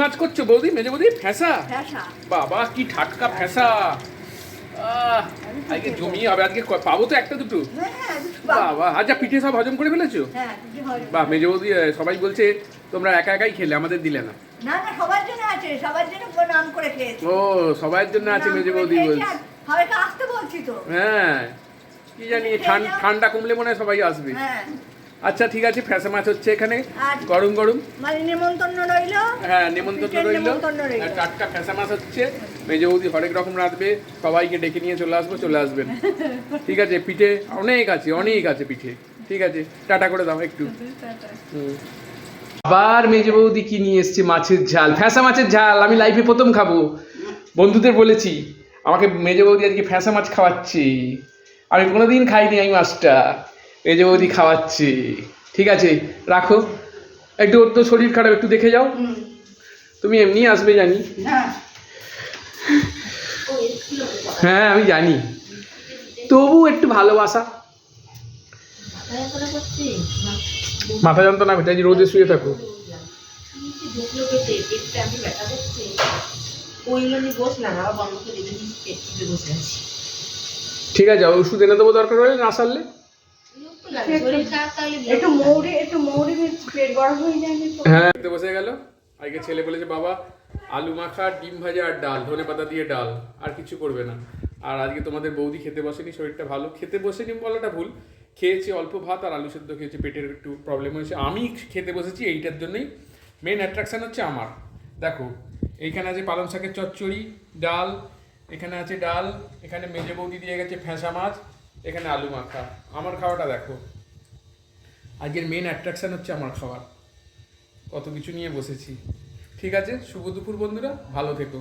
মাছ করছো বৌদি, মেজে বৌদি? ফ্যাঁসা? বাবা কি টাটকা ফ্যাঁসা! আজকে জমিয়ে হবে, আজকে পাবো তো একটা দুটো? বাবা, আচ্ছা পিঠে সব হজম করে ফেলেছো? বাহ, মেজে বৌদি সবাই বলছে তোমরা একা একাই খেলে, আমাদের দিলে না। না না, সবার জন্য আছে, সবার জন্য নাম করে খেয়েছি। ও, সবার জন্য আছে মেজে বৌদি বলছে। সবাইকে আসতে বলছি তো। হ্যাঁ, কি জানি ঠান্ডা কমলে মনে হয় সবাই আসবে। আচ্ছা ঠিক আছে, ফ্যাঁসা মাছ হচ্ছে এখানে গরম গরম, মানে নেমন্তন্ন রইল। হ্যাঁ নেমন্তন্ন রইল, টাটকা ফ্যাঁসা মাছ হচ্ছে। মেজে বৌদি হরেক রকম রাঁধবে, সবাইকে ডেকে নিয়ে চলে আসবেন। ঠিক আছে, পিঠে অনেক আছে পিঠে। ঠিক আছে, টাটা করে দাও একটু। আবার মেজে বৌদি কি নিয়ে এসছে? মাছের ঝাল, ফ্যাঁসা মাছের ঝাল। আমি লাইফে প্রথম খাবো, বন্ধুদের বলেছি আমাকে মেজে বৌদি আজকে ফ্যাঁসা মাছ খাওয়াচ্ছি। আমি কোনোদিন খাইনি এই মাছটা, মেজে বৌদি খাওয়াচ্ছি। ঠিক আছে রাখো, একটু ওর তো শরীর খারাপ, একটু দেখে যাও। তুমি এমনি আসবে জানি, হ্যাঁ আমি জানি, তবু একটু ভালোবাসা। মাথা যন্ত্রণা পেটে, রোদে শুয়ে থাকো। ঠিক আছে, ওষুধ এনে দেবো দরকার হলে, না সারলে। হ্যাঁ, বসে গেল। আজকে ছেলে বলেছে বাবা আলু মাখা, ডিম ভাজা আর ডাল, ধনেপাতা দিয়ে ডাল, আর কিছু করবে না। আর আজকে তোমাদের বৌদি খেতে বসেনি, শরীরটা ভালো, খেতে বসেনি বলাটা ভুল, খেয়েছি অল্প ভাত আর আলু সেদ্ধ খেয়েছি, পেটের একটু প্রবলেম হয়েছে। আমি খেতে বসেছি এইটার জন্যই, মেন অ্যাট্রাকশান হচ্ছে আমার। দেখো এইখানে আছে পালং শাকের চচ্চড়ি, ডাল, এখানে আছে ডাল, এখানে মেজে বৌদি দিয়ে গেছে ফ্যাঁসা মাছ, এখানে আলু মাখা। আমার খাওয়াটা দেখো, আজকের মেন অ্যাট্রাকশান হচ্ছে আমার খাবার। কত কিছু নিয়ে বসেছি। ঠিক আছে, শুভ দুপুর বন্ধুরা, ভালো থেকো।